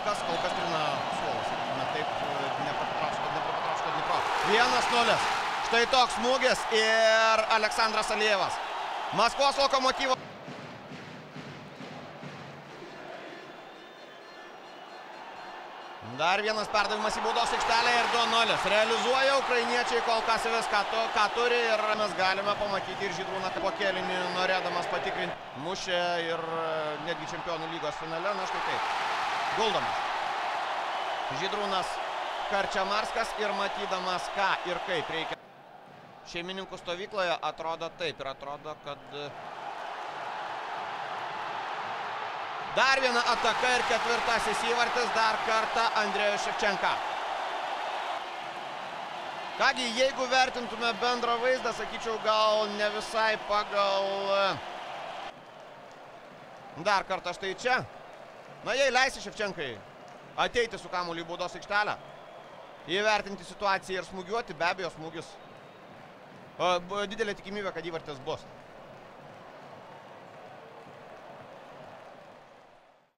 kol kas trina suolas. Taip, Dnepropetrovsko Dnipro. 1-0. Štai toks smūgis ir Aleksandras Alievas. Maskvos Lokomotyvo. Dar vienas perdavimas į baudos aikštelę ir 2-0. Realizuoja ukrainiečiai kol kas viską, ką turi ir mes galime pamatyti ir Žydrūną po kėlinį norėdamas patikrinti. Mušė ir netgi Čempionų lygos finale, na štai taip. Guldamas. Žydrūnas Karčemarskas ir matydamas ką ir kaip reikia. Šeimininkų stovykloje atrodo taip ir atrodo, kad dar viena ataka ir ketvirtasis įvartis, dar kartą Andrejus Ševčenka. Kągi, jeigu vertintume bendrą vaizdą, sakyčiau, gal ne visai pagal... Dar kartą štai čia. Na, jei leisi Ševčenkai ateiti su kamuoliu į baudos aikštelę, įvertinti situaciją ir smūgiuoti, be abejo smūgis. Didelė tikimybė, kad įvartis bus.